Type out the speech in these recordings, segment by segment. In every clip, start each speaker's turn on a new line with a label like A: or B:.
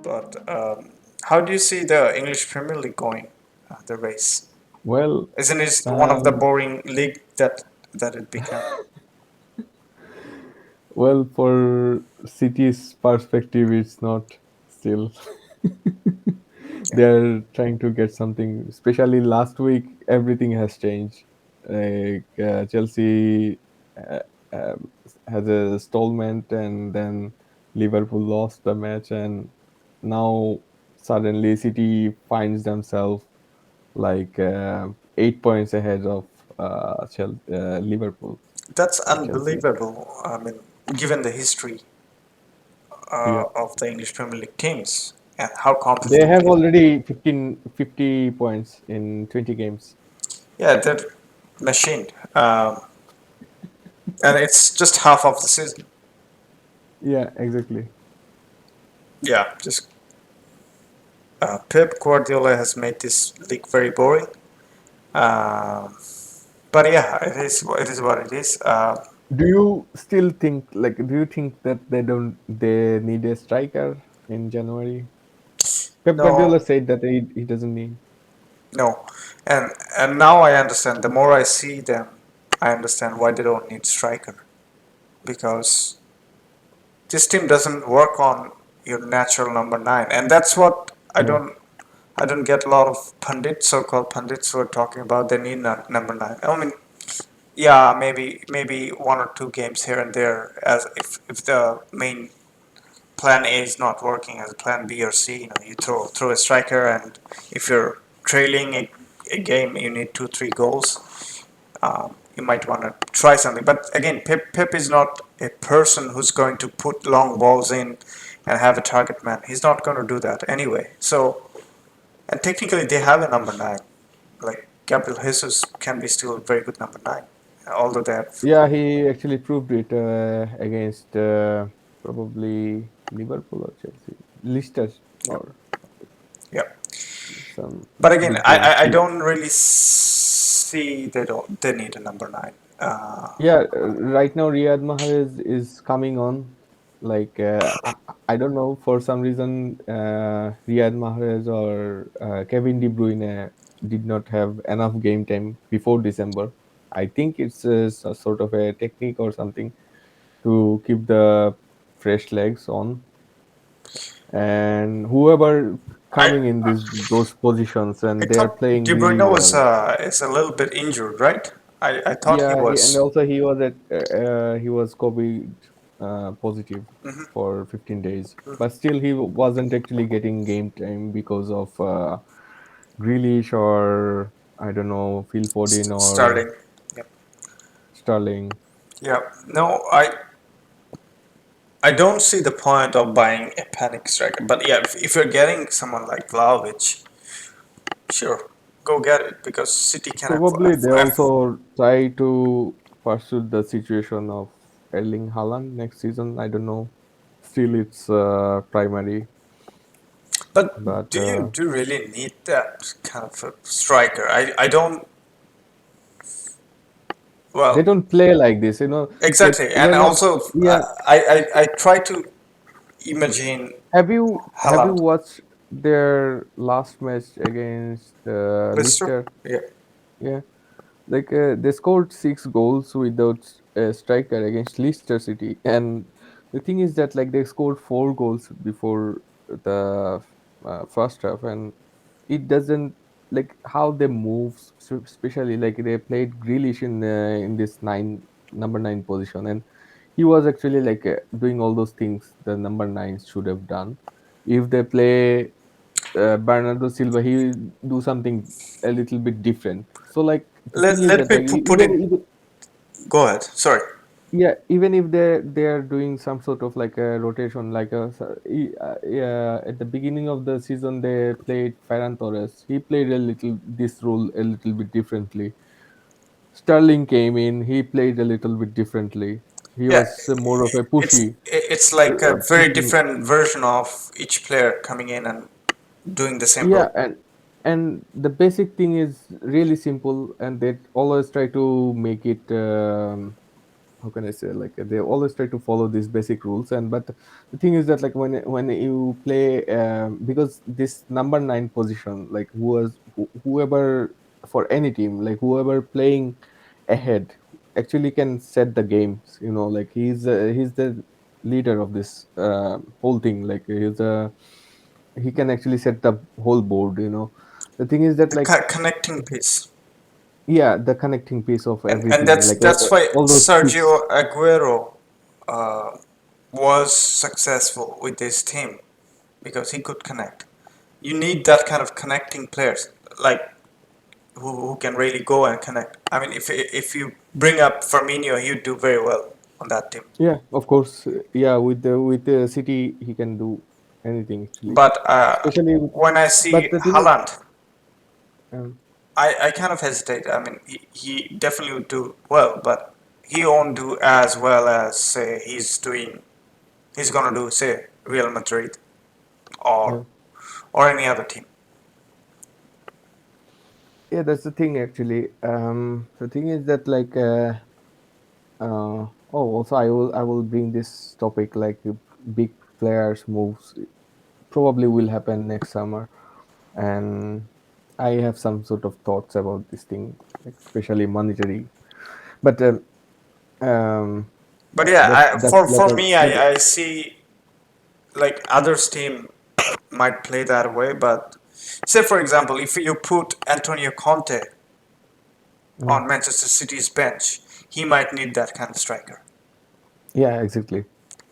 A: But how do you see the English Premier League going, the race?
B: Well,
A: Isn't it one of the
B: um,
A: boring league that it became?
B: well, for City's perspective, it's not still.
A: Yeah.
B: They're trying to get something. Especially last week, everything has changed. Chelsea uh, um, has a stallment, and then Liverpool lost the match, and now suddenly City finds themselves like 8 points ahead of Liverpool.
A: That's
B: Chelsea.
A: unbelievable. I mean, given the history
B: Yeah.
A: of the English Premier League teams and how
B: They
A: competitive
B: have
A: it is.
B: already 50 points in 20 games.
A: Yeah, that machine. And it's just half of the season.
B: Yeah, exactly.
A: Yeah, just Pep Guardiola has made this league very boring. Um, but yeah, it is what it is.
B: Do you still think do you think that they need a striker in January? Pep
A: No,
B: Guardiola said that he doesn't need.
A: no, and now I understand. The more I see them, I understand why they don't need striker because this team doesn't work on your natural number nine, and that's what
B: Yeah.
A: I don't get a lot of pundits, so-called pundits, who are talking about they need number nine. I mean, yeah, maybe one or two games here and there, as if the main plan A is not working as plan B or C, you throw a striker, and if you're trailing a game, you need 2 3 goals. You might want to try something. But again, Pep is not a person who's going to put long balls in and have a target man. He's not going to do that anyway. So, and technically, they have a number nine. Like Gabriel Jesus can be still a very good number nine, although they have.
B: Yeah, he actually proved it against probably Liverpool or Chelsea, Leicester
A: Yeah,
B: or
A: yeah.
B: some
A: But again,
B: big games.
A: I don't really see they need a number nine.
B: Yeah, right now Riyad Mahrez is coming on. I don't know, for some reason Riyad Mahrez or Kevin De Bruyne did not have enough game time before December. I think it's a sort of a technique or something to keep the fresh legs on, and whoever
A: I
B: coming in those positions,
A: I
B: and they are
A: thought
B: playing
A: De
B: really
A: Bruyne was
B: well.
A: is a little bit injured, right? I thought he
B: Yeah, and
A: was.
B: also he was COVID positive for 15 days, but still he wasn't actually getting game time because of Grealish or I don't know, Phil Foden or
A: Starting. Yep.
B: Sterling.
A: Yeah. No, I don't see the point of buying a panic striker. But yeah, if you're getting someone like Vlahovic, sure, go get it because City can
B: Probably they also try to pursue the situation of Erling Haaland next season. I don't know. Still, it's primary,
A: But
B: but
A: do you really need that kind of a striker? I don't.
B: they
A: Well,
B: don't play like this. Like
A: exactly, and
B: they're not.
A: also
B: Yeah.
A: I try to imagine
B: Have you
A: Haaland,
B: watched their last match against
A: Lister.
B: Leicester?
A: Yeah,
B: Yeah, they scored 6 goals without a striker against Leicester City, and the thing is that they scored 4 goals before the first half, and it doesn't how they move, especially they played Grealish in this number nine position, and he was actually doing all those things the number nines should have done. If they play Bernardo Silva, he will do something a little bit different. So the thing is
A: let
B: that
A: me put it.
B: even
A: Go ahead. Sorry.
B: yeah, even if they are doing some sort of a rotation, yeah, at the beginning of the season they played Ferran Torres. He played a little this role a little bit differently. Sterling came in. He played a little bit differently. He
A: Yeah,
B: was more of a
A: it's
B: pushy,
A: it's like a very
B: pushing.
A: different version of each player coming in and doing the same
B: Yeah,
A: role.
B: and the basic thing is really simple, and they always try to make it. how can I say, like they always try to follow these basic rules. And but the thing is that like when you play, because this number 9 position, like whoever, for any team, like whoever playing ahead actually can set the games, like he's the leader of this whole thing. Like he can actually set the whole board. The thing is that
A: The
B: like,
A: connecting piece.
B: yeah, the connecting piece of
A: And
B: everything, like
A: that's why
B: all those six.
A: Sergio Aguero uh, was successful with this team because he could connect. You need that kind of connecting players, like who can really go and connect. I mean, if you bring up Firmino, he'd do very well on that team.
B: Yeah, of course. Yeah, with the City, he can do anything actually,
A: But
B: especially.
A: when I
B: But
A: see
B: the thing is,
A: Haaland,
B: um,
A: I kind of hesitate. I mean, he definitely would do well, but he won't do as well as say he's gonna do say Real Madrid or
B: yeah,
A: or any other team.
B: yeah, that's the thing actually. The thing is that like, also I will bring this topic, like big players moves probably will happen next summer, and I have some sort of thoughts about this thing, like especially monetary. But um,
A: But yeah,
B: that's
A: for
B: like
A: me, I see like others team might play that way, but say for example, if you put Antonio Conte
B: mm,
A: on Manchester City's bench, he might need that kind of striker.
B: yeah, exactly.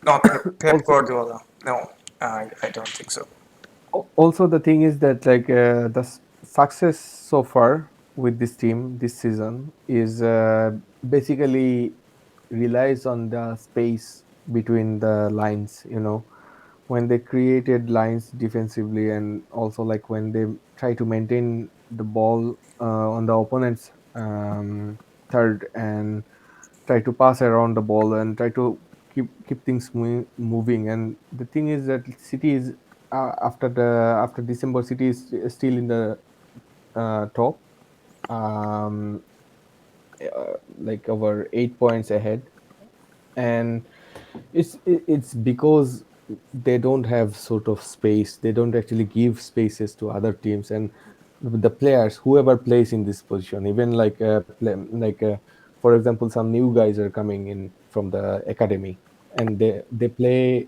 A: Not Pep
B: Also,
A: Guardiola. No, I don't think so.
B: also the thing is that like the success so far with this team this season is basically relies on the space between the lines. When they created lines defensively, and also like when they try to maintain the ball on the opponent's third, and try to pass around the ball and try to keep things moving. And the thing is that City is, after December, City is still in the top, um, like over 8 points ahead. And it's because they don't have sort of space. They don't actually give spaces to other teams, and the players, whoever plays in this position, even like for example, some new guys are coming in from the academy, and they play,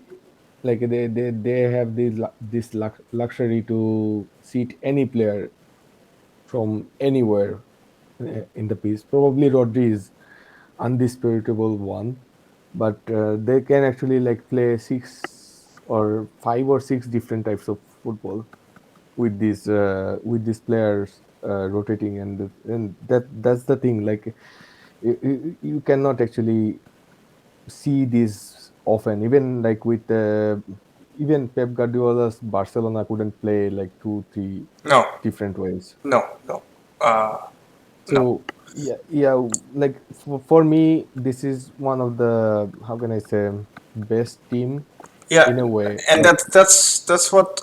B: like they have this luxury to seat any player from anywhere in the piece. Probably Rodri is undisputable one, but they can actually like play six or five or six different types of football with these players rotating. And that's the thing. Like you cannot actually see this often. Even like with even Pep Guardiola's Barcelona couldn't play like two, three
A: No,
B: different ways.
A: no, uh, no.
B: So yeah, yeah, like for me, this is one of the, how can I say, best team in
A: Yeah,
B: a way.
A: and
B: Like,
A: that's what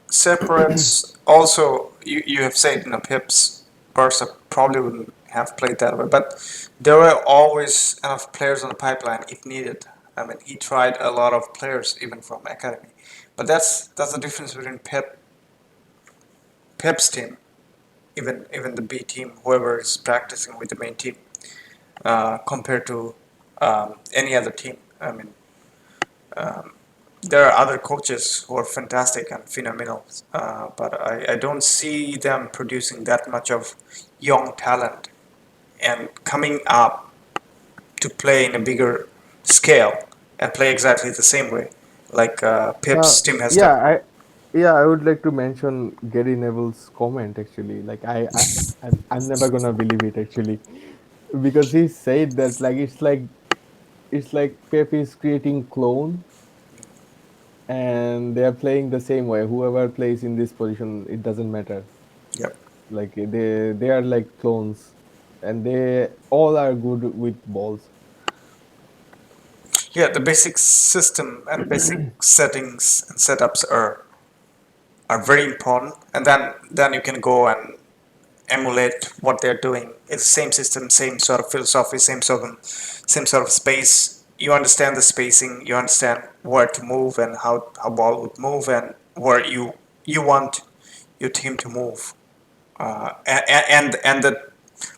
A: separates. Also, you have said Pep's Barca probably wouldn't have played that way, but there were always enough players on the pipeline if needed. I mean, he tried a lot of players even from academy, but that's the difference between Pep's team, even the B team, whoever is practicing with the main team, compared to any other team. I mean, there are other coaches who are fantastic and phenomenal, but I don't see them producing that much of young talent and coming up to play in a bigger scale and play exactly the same way like
B: uh,
A: Pep's team has
B: yeah,
A: done.
B: I would like to mention Gary Neville's comment actually. Like, I'm never gonna believe it actually, because he said that like it's like Pep is creating clone, and they are playing the same way. Whoever plays in this position, it doesn't matter.
A: Yep.
B: Like they are like clones, and they all are good with balls.
A: Yeah, the basic system and basic settings and setups are very important, and then you can go emulate what they're doing. It's the same system, same sort of philosophy, same sort of space. You understand the spacing, you understand where to move and how ball would move and where you want your team to move. And the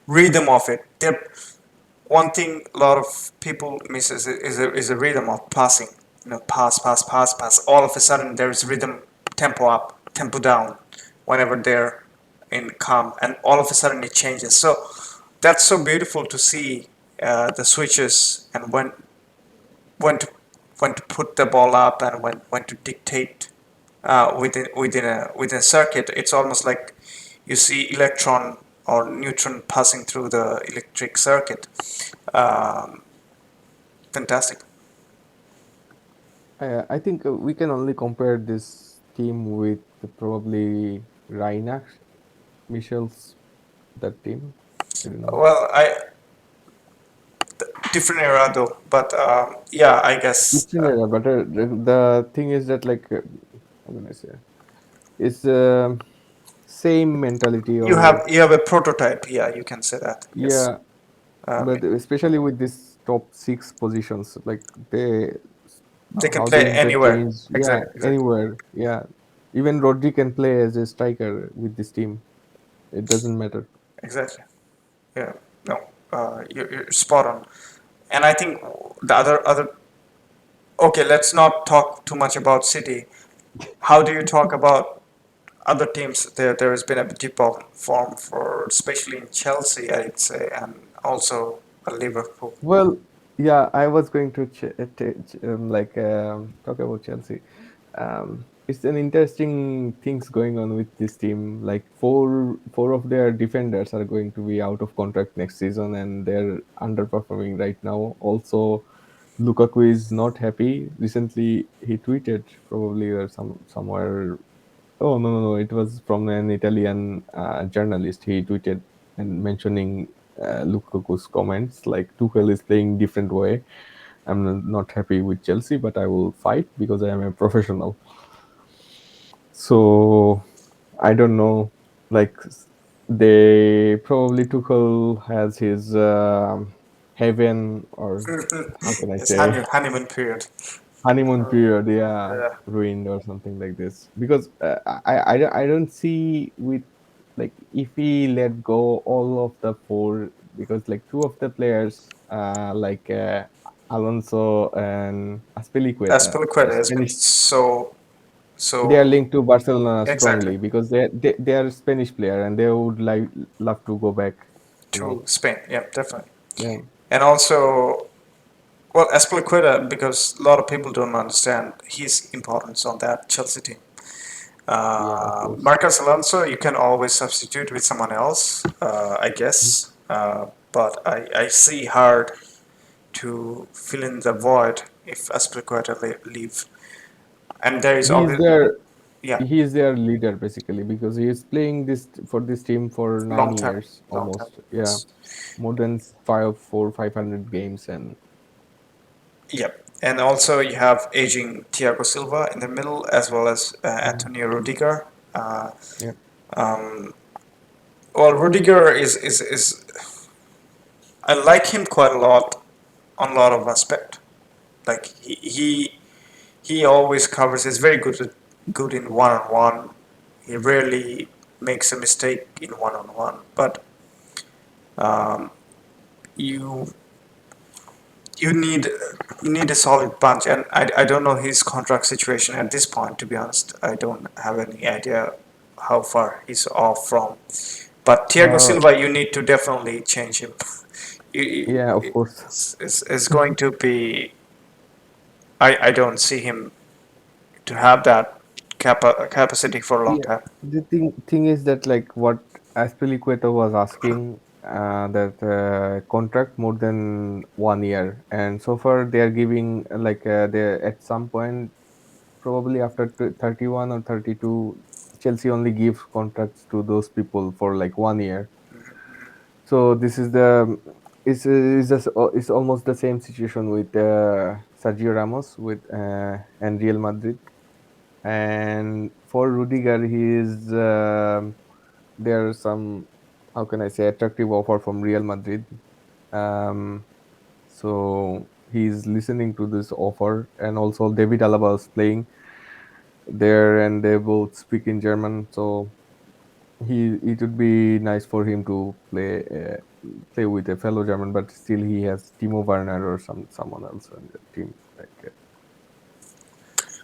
A: rhythm of it. One thing a lot of people miss is a rhythm of passing. Pass, pass, pass, pass. All of a sudden, there's rhythm, tempo up, tempo down, whenever they're in calm, and all of a sudden it changes. So that's so beautiful to see the switches and when to when to put the ball up and when to dictate within a circuit. It's almost like you see electron or neutron passing through the electric circuit. Um, Fantastic.
B: I think we can only compare this team with probably Reinach Michel's that team. I don't know.
A: Well, I different era though, but yeah, I guess
B: It's in era, but the thing is that like how can I say? It's same mentality or
A: you have a prototype. Yeah, you can say that. Yes,
B: yeah,
A: um,
B: but especially with this top six positions, like they
A: they can
B: how they
A: play anywhere.
B: interchange, yeah,
A: Exactly, exactly,
B: anywhere, yeah. Even Rodri can play as a striker with this team. It doesn't matter.
A: exactly. Yeah, no, you're spot on. And I think the other. Okay, let's not talk too much about City. How do you talk about other teams? There has been a dip of form for, especially in Chelsea, I'd say, and also Liverpool.
B: Well, yeah, I was going to talk about Chelsea. It's an interesting things going on with this team. Like four of their defenders are going to be out of contract next season, and they're underperforming right now. Also, Lukaku is not happy. Recently, he tweeted probably or somewhere. Oh no! It was from an Italian journalist. He tweeted and mentioning Lukaku's comments like Tuchel is playing different way. I'm not happy with Chelsea, but I will fight because I am a professional. So I don't know. Like they probably Tuchel has his heaven or how can I
A: It's
B: say
A: honeymoon period.
B: honeymoon period, yeah,
A: Yeah,
B: ruined or something like this. Because I don't see with like if we let go all of the four, because like two of the players Alonso and Aspilicueta,
A: Aspilicueta has been
B: Spanish, they are
A: so
B: linked to Barcelona
A: exactly
B: strongly because they are Spanish player and they would like love to go back, you
A: to
B: know.
A: Spain. Yeah, definitely.
B: Yeah,
A: And also, well, Aspilicueta, because a lot of people don't understand his importance on that Chelsea team.
B: yeah, of course.
A: Marcos Alonso, you can always substitute with someone else, I guess. But I see hard to fill in the void if Aspilicueta leave. And there is
B: He is
A: obvious,
B: their
A: yeah,
B: he is their leader basically because he is playing this for this team for nine
A: long time,
B: years
A: long time.
B: almost. Yeah,
A: Yes.
B: more than 500 games and
A: Yep. And also you have aging Thiago Silva in the middle, as well as
B: mm,
A: Antonio Rudiger. Uh,
B: yeah.
A: um, well, Rudiger is I like him quite a lot on a lot of aspect. Like he always covers. He's very good in one on one. He rarely makes a mistake in one on one. But um, you you need you need a solid bunch, and I don't know his contract situation at this point. To be honest, I don't have any idea how far he's off from. But Thiago
B: Uh,
A: Silva, you need to definitely change him.
B: yeah, of course.
A: Is going to be. I don't see him to have that capacity for a long
B: Yeah,
A: time.
B: the thing is that like what Aspilicueta was asking that contract more than 1 year, and so far they are giving they at some point probably after 31 or 32, Chelsea only give contracts to those people for like 1 year. So this is the it's almost the same situation with Sergio Ramos with and Real Madrid. And for Rudiger, he is there are some. how can I say, attractive offer from Real Madrid. Um, so he's listening to this offer, and also David Alaba is playing there, and they both speak in German. So it would be nice for him to play with a fellow German, but still he has Timo Werner or someone else in the team.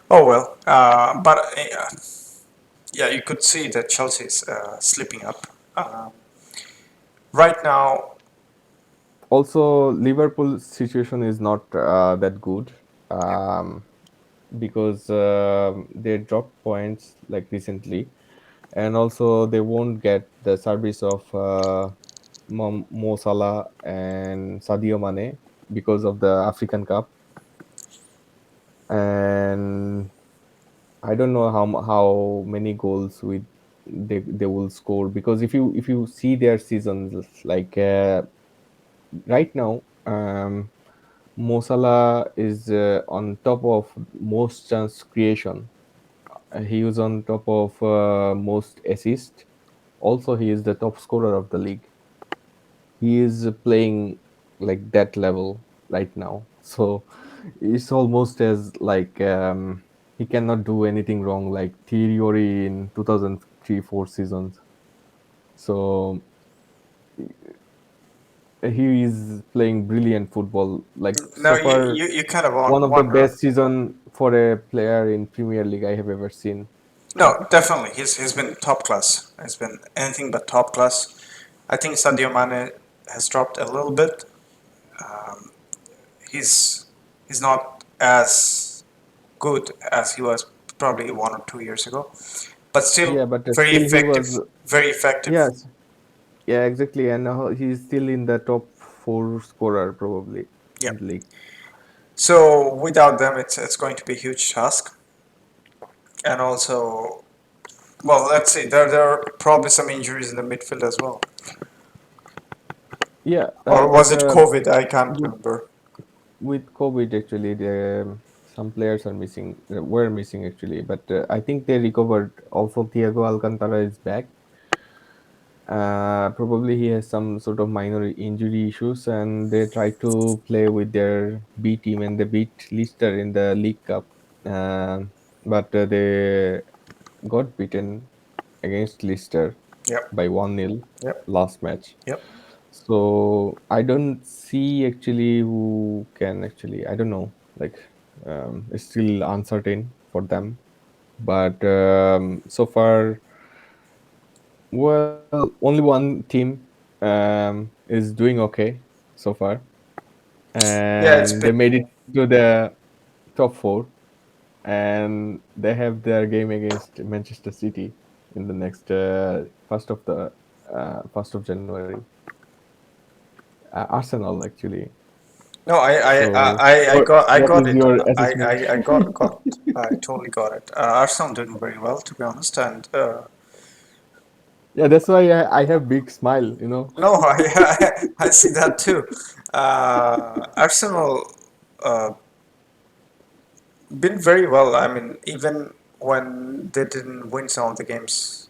A: Oh well, but yeah, you could see that Chelsea's slipping up. Right now,
B: Also, Liverpool's situation is not that good.
A: yeah.
B: Um, because they dropped points like recently, and also they won't get the service of Mo Salah and Sadio Mane because of the African Cup, and I don't know how many goals they will score, because if you see their seasons, like right now, Mo Salah is on top of most chance creation. He was on top of most assist. Also, he is the top scorer of the league. He is playing like that level right now. So it's almost as like he cannot do anything wrong, like Thierry in 2003-4 seasons. So he is playing brilliant football. Like
A: Now
B: so far,
A: you kind of
B: one of the
A: wonder.
B: best season for a player in Premier League I have ever seen. Like
A: No, definitely, he's been top class. He's been anything but top class. I think Sadio Mane has dropped a little bit. Um, he's he's not as good as he was probably 1 or 2 years ago, but still
B: yeah, but
A: very
B: still he
A: effective.
B: was.
A: Very effective.
B: Yes, yeah, exactly, and he's still in the top four scorer probably
A: Yeah.
B: in the league.
A: So without them, it's going to be a huge task. And also, well, let's see. There are probably some injuries in the midfield as well.
B: Yeah,
A: Or was
B: but
A: it COVID? I can't
B: with
A: remember.
B: with COVID actually, some players are missing. Were missing actually, but I think they recovered. Also, Thiago Alcantara is back. Probably he has some sort of minor injury issues, and they try to play with their B team, and they beat Leicester in the League Cup. Uh, but they got beaten against Leicester
A: Yep.
B: by 1-0
A: Yep.
B: last match.
A: Yep.
B: So I don't see actually who can actually, I don't know, like it's still uncertain for them. But so far, well, only one team is doing okay so far,
A: Yeah, it's
B: and
A: been.
B: they made it to the top four, and they have their game against Manchester City in the next first of January. Arsenal actually.
A: No,
B: So,
A: I
B: what
A: got
B: is
A: it.
B: your assessment?
A: I got it. I totally got it. Arsenal doing very well, to be honest. And
B: Yeah, that's why I have big smile.
A: no, I see that too. Arsenal uh, been very well. I mean, even when they didn't win some of the games,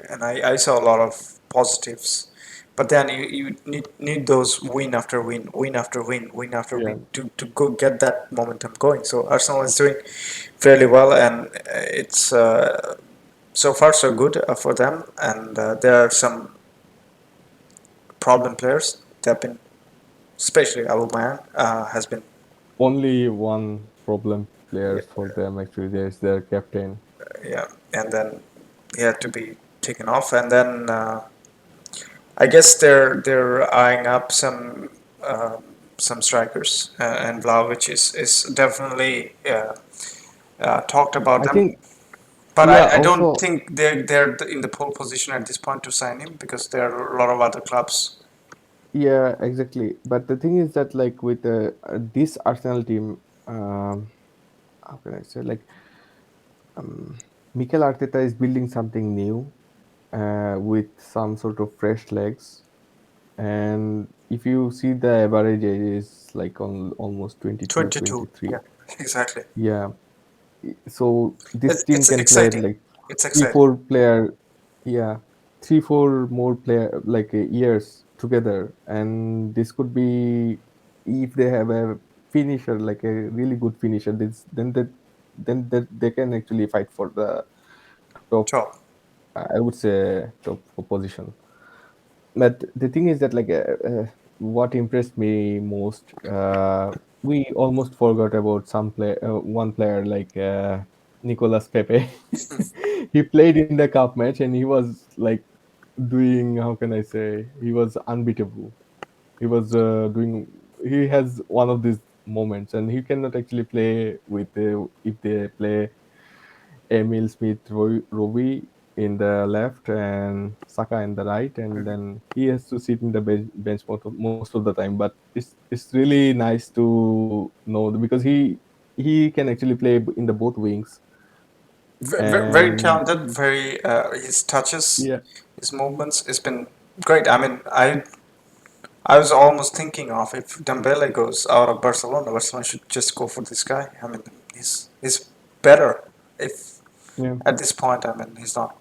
A: and I saw a lot of positives. But then you need those win after win, win after win, win after
B: Yeah,
A: win to go get that momentum going. So Arsenal is doing fairly well, and it's so far so good for them. And there are some problem players. They've been, especially Aubameyang, has been,
B: only one problem player
A: yeah,
B: for them actually. There's their captain.
A: yeah, and then he had to be taken off, and then I guess they're eyeing up some strikers, and Vlahovic is definitely talked about
B: I
A: them.
B: think,
A: But
B: yeah.
A: I don't
B: Also,
A: think they're in the pole position at this point to sign him because there are a lot of other clubs.
B: yeah, exactly. But the thing is that, like, with this Arsenal team, how can I say, like, Mikel Arteta is building something new with some sort of fresh legs. And if you see the average age is like on almost 22,
A: 22.
B: 23.
A: Yeah, exactly.
B: Yeah. So this team
A: It's
B: can play
A: exciting.
B: like
A: It's
B: three,
A: exciting.
B: four player, yeah, 3 4 more player years together, and this could be, if they have a finisher, like a really good finisher, this then that they can actually fight for the top,
A: Top.
B: I would say top position. But the thing is that what impressed me most, we almost forgot about one player Nicolas Pepe. He played in the cup match and he was like doing, how can I say, he was unbeatable. He was doing, he has one of these moments, and he cannot actually play with if they play Emil Smith Rowe in the left and Saka in the right, and
A: Mhm.
B: then he has to sit in the bench most of the time. But it's really nice to know because he can actually play in the both wings.
A: Very
B: And
A: talented. Very his touches,
B: yeah,
A: his movements. It's been great. I mean, I was almost thinking of if Dembele goes out of Barcelona, Barcelona should just go for this guy. I mean, he's better. If
B: yeah.
A: at this point, I mean, he's not.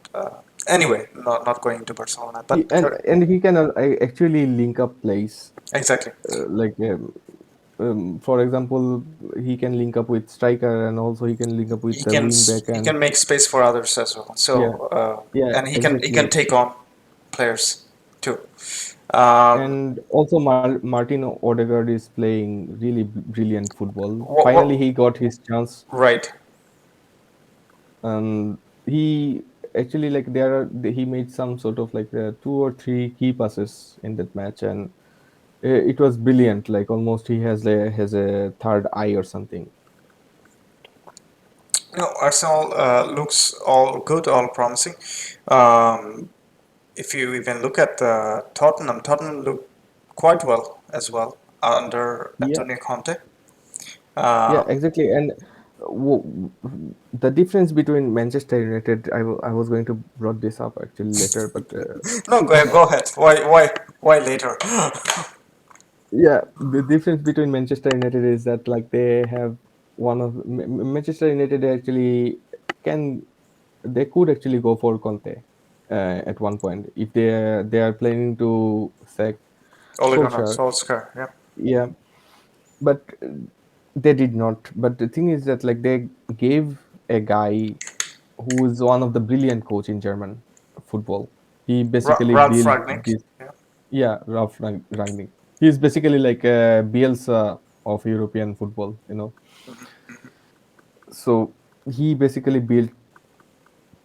A: Anyway, not going to Barcelona, but
B: And he can actually link up plays.
A: exactly.
B: Uh, like um, for example, he can link up with striker, and also he can link up with the wing back.
A: He
B: And
A: can make space for others as well.
B: yeah,
A: So
B: yeah,
A: and he can
B: exactly.
A: take on players too. Um,
B: And also Martin Odegaard is playing really brilliant football.
A: what
B: Finally, he got his chance,
A: right?
B: and he actually, he made some sort of 2 or 3 key passes in that match, and it was brilliant. Like almost he has a third eye or something.
A: You know, Arsenal looks all good, all promising. Um, if you even look at Tottenham, Tottenham look quite well as well under
B: Yeah,
A: Antonio Conte.
B: yeah,
A: Um,
B: exactly. And the difference between Manchester United, I was going to brought this up actually later, but
A: no, go ahead. Why later?
B: yeah, the difference between Manchester United is that they have one of Manchester United actually can, they could actually go for Conte at one point if they are planning to sack
A: Ole Gunnar
B: Solskjaer.
A: Solskjaer, yeah.
B: Yeah, but they did not. But the thing is that they gave a guy who is one of the brilliant coach in German football. He basically
A: Ralph
B: built
A: Ragnick,
B: this.
A: yeah.
B: Yeah, Rangnick. He's basically like a Bielsa of European football, you know. So he basically built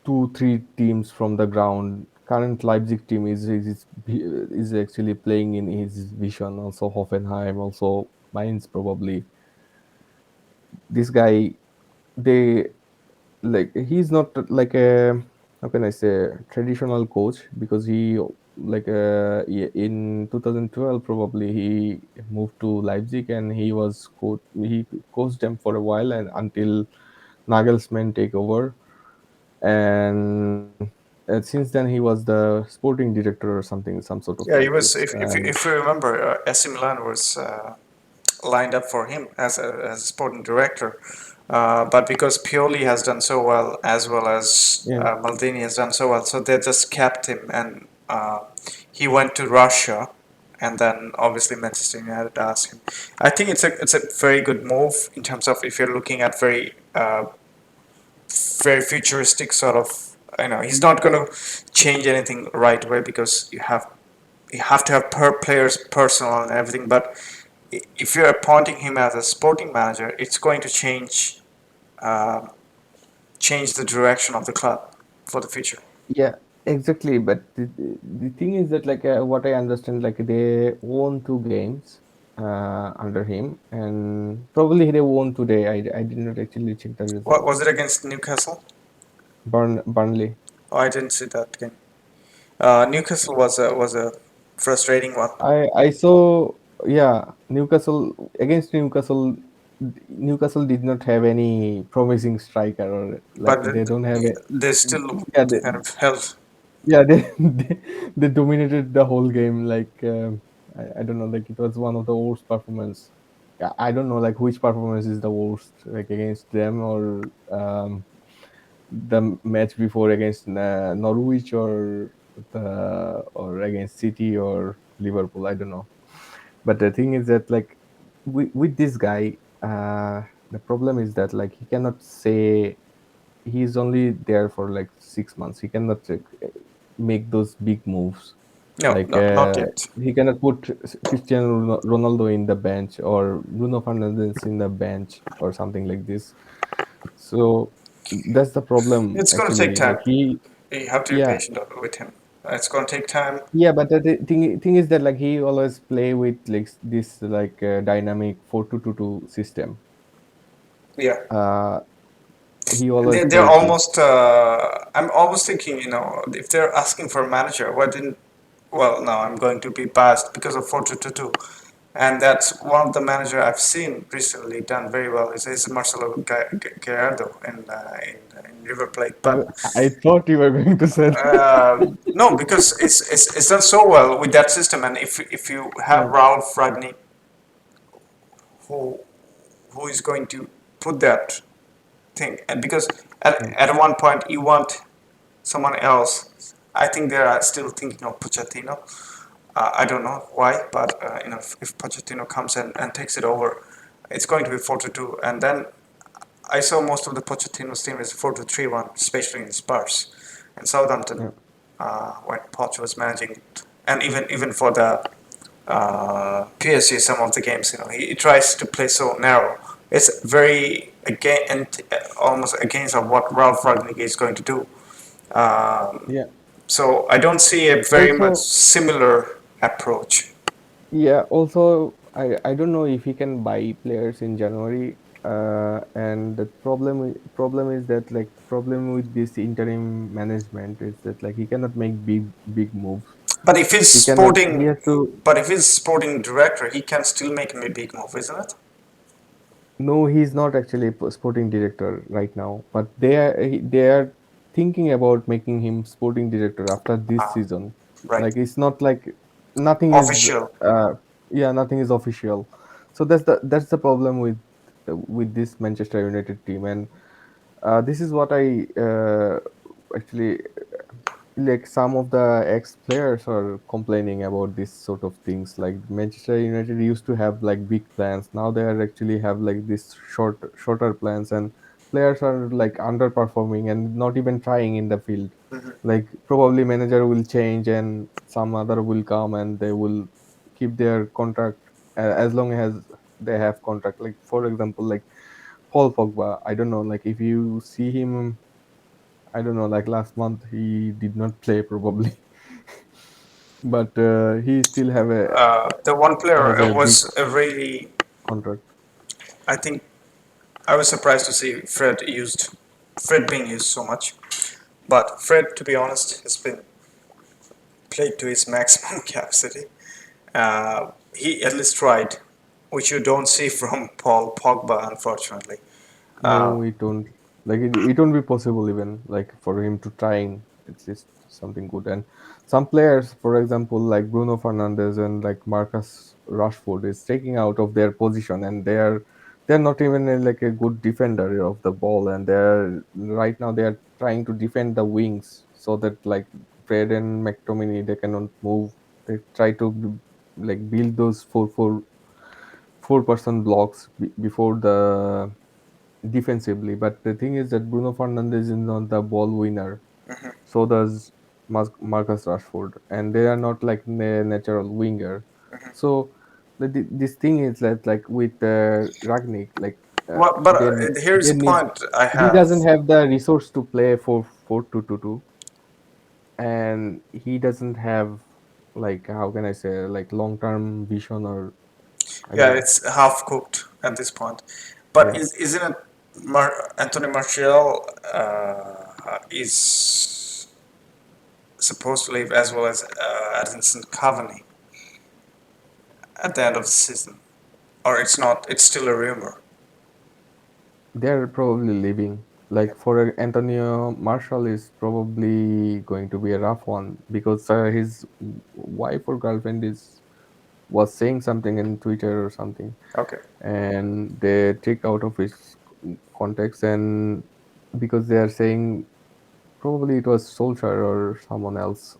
B: 2 3 teams from the ground. Current Leipzig team is actually playing in his vision. Also Hoffenheim, also Mainz probably. This guy, they he's not like a, how can I say, traditional coach, because he in 2012 probably he moved to Leipzig, and he coached them for a while, and until Nagelsmann take over. And since then he was the sporting director or something, some sort of
A: Yeah, he
B: like
A: was.
B: this. And
A: If you remember, AC Milan was lined up for him as a sporting director. But because Pioli has done so well as
B: yeah,
A: Maldini has done so well, so they just kept him, and he went to Russia, and then obviously Manchester United asked him. I think it's a very good move in terms of if you're looking at very futuristic sort of. You know, he's not going to change anything right away because you have to have players personal and everything, but if you're appointing him as a sporting manager, it's going to uh, change the direction of the club for the future.
B: yeah, exactly. But the thing is that what I understand, they won 2 games under him, and probably they won today. I did not actually check the
A: What
B: result.
A: was it against Newcastle?
B: Burnley.
A: Oh, I didn't see that game. Newcastle was a frustrating one,
B: I saw, yeah, Newcastle, against Newcastle. Newcastle did not have any promising striker, or
A: but
B: they don't have a,
A: they still
B: yeah,
A: kind of held.
B: yeah, they dominated the whole game. I don't know, it was one of the worst performance. Yeah, I don't know which performance is the worst, against them, or the match before against Norwich, or or against City or Liverpool. I don't know. But the thing is that like with this guy, the problem is that like he cannot say he's only there for like 6 months. He cannot make those big moves.
A: No,
B: Like
A: not yet.
B: he cannot put Cristiano Ronaldo in the bench or Bruno Fernandes in the bench or something like this. So that's the problem
A: It's going to take
B: actually. Like
A: time.
B: he,
A: You have to be
B: yeah,
A: patient with him. It's going to take time.
B: yeah. But the thing is that like he always play with like this like dynamic 4-2-2-2 system.
A: Yeah.
B: Uh, he
A: And
B: always
A: they're
B: plays this.
A: almost, I'm almost thinking, if they're asking for a manager, why didn't, well, no, I'm going to be biased because of 4-2-2-2. And that's one of the manager I've seen recently done very well is Marcelo Gallardo in River Plate. But
B: I thought you were going to say that.
A: no, because it's done so well with that system. And if you have
B: Yeah,
A: Ralph Ragnick, who who is going to put that thing, and because
B: yeah,
A: at one point you want someone else. I think they are still thinking of Pochettino. I don't know why, but if Pochettino comes and takes it over, it's going to be 4-2, and then I saw most of the Pochettino's team is 4-3-1, especially in Spurs and Southampton
B: yeah,
A: when Poch was managing, and even for the PSG, some of the games, he tries to play so narrow. It's very almost against of what Ralph Ragnick is going to do. Um,
B: yeah.
A: so I don't see a very much
B: Also,
A: similar approach.
B: yeah. Also, I don't know if he can buy players in January. And the problem is that like problem with this interim management is that like he cannot make big moves.
A: But if he's
B: He cannot. He
A: sporting,
B: has to.
A: but if he's sporting director, he can still make a big move, isn't it?
B: No, he's not actually a sporting director right now, but they are thinking about making him sporting director after this
A: Ah,
B: season.
A: right.
B: Like it's not like nothing is
A: Official.
B: uh yeah, nothing is official. So that's the problem with this Manchester United team. And this is what I actually like some of the ex players are complaining about this sort of things. Like Manchester United used to have like big plans, now they are actually have like this shorter plans, and players are like underperforming and not even trying in the field. Like probably manager will change and some other will come and they will keep their contract as long as they have contract. Like for example, like Paul Pogba, I don't know, like if you see him, I don't know, like last month he did not play probably, but he still
A: The one
B: has
A: player
B: a big
A: was a really,
B: contract.
A: I think, I was surprised to see Fred being used so much. But Fred, to be honest, has been played to his maximum capacity. He at least tried, which you don't see from Paul Pogba, unfortunately. Uh,
B: No, it don't, like it won't be possible even like for him to trying at least something good. And some players, for example, like Bruno Fernandes and like Marcus Rashford, is taking out of their position, and they're not even like a good defender of the ball, and they're right now they are trying to defend the wings so that like Fred and McTominay they cannot move. They try to like build those four-person blocks before the defensively. But the thing is that Bruno Fernandes is not the ball winner. So does Marcus Rashford, and they are not like natural winger. So this thing is that like with Ragnick, like
A: well, but
B: then
A: here's
B: they
A: a
B: need
A: point I
B: he
A: have.
B: doesn't have the resource to play for 4-2-2-2, and he doesn't have like how can I say like long term vision, or I don't
A: Yeah,
B: know.
A: it's half cooked at this point. But
B: Yeah,
A: isn't it Anthony Martial is supposed to leave as well as Edinson Cavani at the end of the season? Or it's not, it's still a rumor.
B: they're probably leaving.
A: Yeah.
B: Like for Antonio Marshall is probably going to be a rough one because his wife or girlfriend is was saying something in Twitter or something,
A: Okay.
B: and they take out of his context, and because they are saying probably it was Solskjaer or someone else,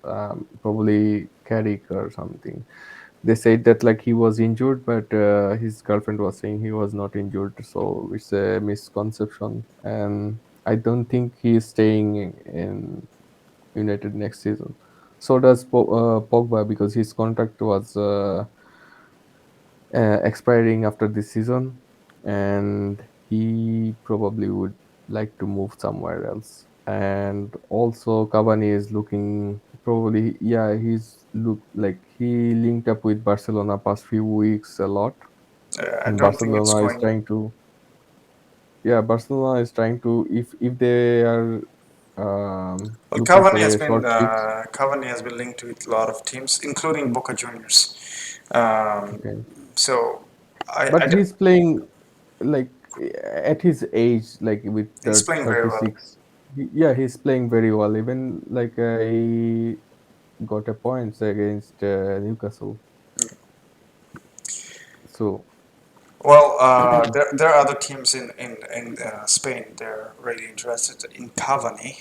B: probably Carrick or something. They said that like he was injured, but his girlfriend was saying he was not injured, so it's a misconception. And I don't think he is staying in United next season. So does Pogba, because his contract was expiring after this season, and he probably would like to move somewhere else. And also Cavani is looking, probably, yeah, he's look like he linked up with Barcelona past few weeks a lot,
A: I
B: and
A: don't think it's
B: Barcelona is
A: going.
B: trying to, yeah, Barcelona is trying to, if they are
A: Well,
B: looking for a short fix.
A: Cavani has been linked with a lot of teams, including Boca Juniors. Um,
B: Okay,
A: so
B: but he's playing like at his age, like with
A: he's playing very well.
B: 36. Yeah, he's playing very well. Even like he got a points against Newcastle. So
A: Well, there are other teams in Spain. They're really interested in Cavani.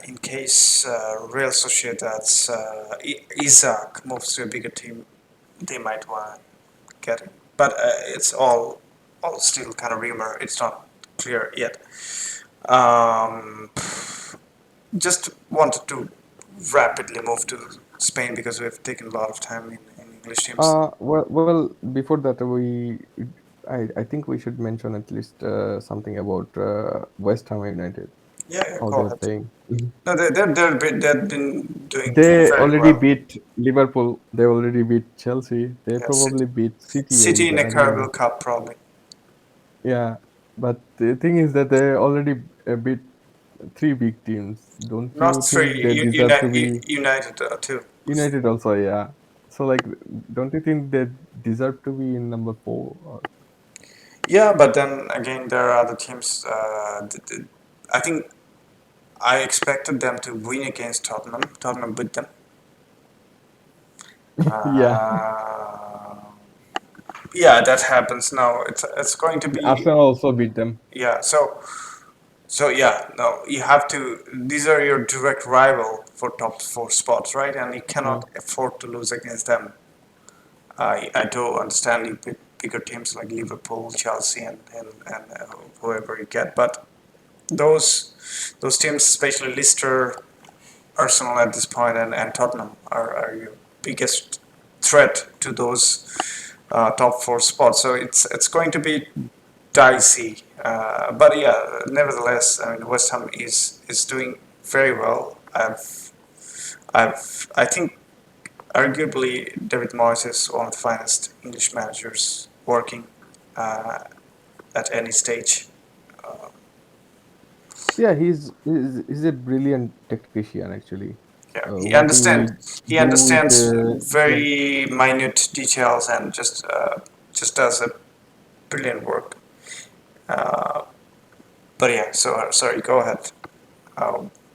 A: In case Real Sociedad's Isaac moves to a bigger team, they might want to get him. But it's all still kind of rumor. It's not clear yet. Um, just wanted to rapidly move to Spain because we've taken a lot of time in English teams.
B: well, before that, I think we should mention at least something about West Ham United,
A: Yeah, yeah,
B: how
A: go
B: they're
A: ahead.
B: playing. Mhm.
A: No, they've been doing
B: They
A: very
B: already
A: well.
B: beat Liverpool. They already beat Chelsea. They
A: Yeah, City,
B: probably beat City
A: City
B: also.
A: in a
B: I don't
A: Carabao
B: know.
A: Cup probably.
B: Yeah, but the thing is that they already beat three big teams. Don't
A: Not
B: you think they
A: three.
B: deserve to be
A: United too.
B: United also? Yeah. So like, don't you think they deserve to be in number four? Or
A: Yeah, but then again, there are other teams. I think I expected them to win against Tottenham. Tottenham beat them.
B: yeah,
A: Uh, yeah, that happens now. It's going to be
B: Arsenal also beat them.
A: yeah. So yeah, no, you have to. These are your direct rival for top four spots, right? And you
B: Yeah.
A: cannot afford to lose against them. I do understand you pick bigger teams like Liverpool, Chelsea, and whoever you get, but those teams, especially Leicester, Arsenal at this point, and Tottenham, are your biggest threat to those top four spots. So it's going to be dicey. But yeah, nevertheless, I mean West Ham is doing very well. I think arguably David Moyes is one of the finest English managers working uh, at any stage. Uh,
B: Yeah, he's a brilliant tactician actually.
A: yeah,
B: What he
A: he
B: do with
A: understands
B: yeah,
A: very minute details and just does a brilliant work. Uh, but yeah, so sorry, go ahead.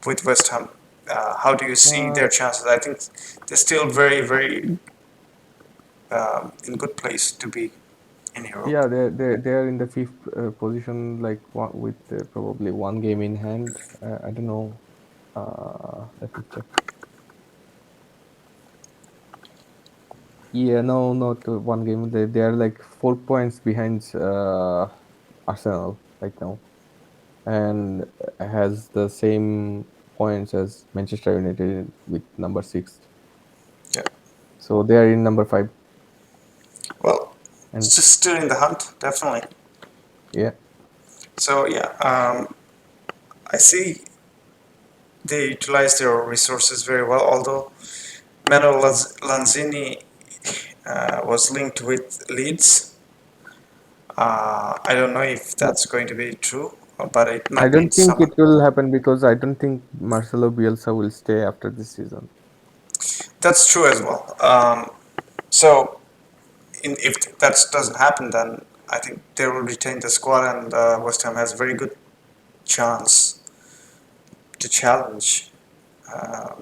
A: With West Ham, how do you see
B: uh,
A: their chances? I think they're still very in good place to be in Europe.
B: yeah, they're in the fifth position, like one, with probably one game in hand. I don't know. Let me check. Yeah, no, not one game. They are like 4 points behind Arsenal right now, and has the same points as Manchester United with number six.
A: Yeah.
B: So they are in number five,
A: Well,
B: and
A: it's just still in the hunt, definitely.
B: yeah,
A: So yeah, I see they utilize their resources very well. Although Manuel Lanzini was linked with Leeds, I don't know if
B: but
A: that's going to be true, but it
B: I
A: might be
B: don't think
A: someone.
B: it will happen because I don't think Marcelo Bielsa will stay after this season.
A: That's true as well. So if that doesn't happen, then I think they will retain the squad, and West Ham has a very good chance to challenge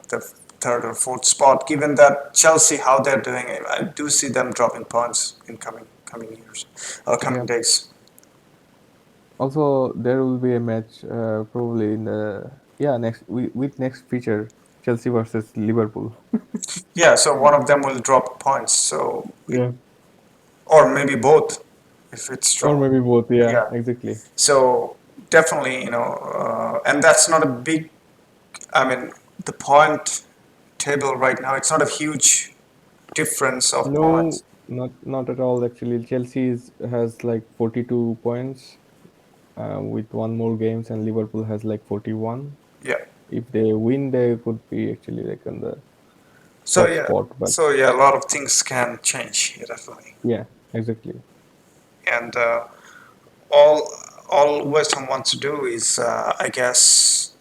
A: the third or fourth spot. Given that Chelsea, how they're doing, I do see them dropping points in coming years or
B: Yeah.
A: coming days.
B: Also, there will be a match probably in the Yeah, with next feature Chelsea versus Liverpool.
A: Yeah, so one of them will drop points. So,
B: Yeah.
A: or maybe both, if it's
B: Or
A: strong.
B: maybe both. Yeah,
A: Yeah.
B: exactly.
A: So definitely, and that's not a big. I mean, the point table right now, it's not a huge difference of
B: No,
A: points.
B: not at all. Actually, Chelsea has like 42 points with one more games, and Liverpool has like 41.
A: Yeah.
B: If they win, they could be actually like on the
A: So
B: top
A: yeah,
B: spot. But
A: a lot of things can change, yeah, definitely.
B: yeah, exactly.
A: And all West Ham wants to do is, I guess,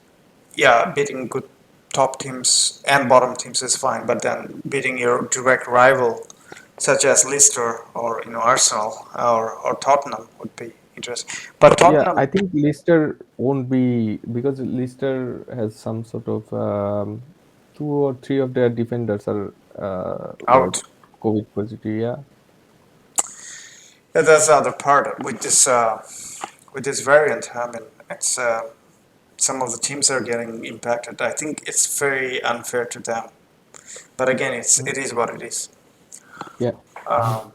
A: yeah, beating good top teams and bottom teams is fine, but then beating your direct rival, such as Leicester or Arsenal or Tottenham, would be interesting. But
B: Yeah,
A: Tottenham
B: I think Leicester won't be because Leicester has some sort of two or three of their defenders were
A: out.
B: COVID positive. Yeah,
A: Yeah, that's the other part with this variant. I mean, it's some of the teams are getting impacted. I think it's very unfair to them. But again, it is what it is.
B: yeah.
A: Um,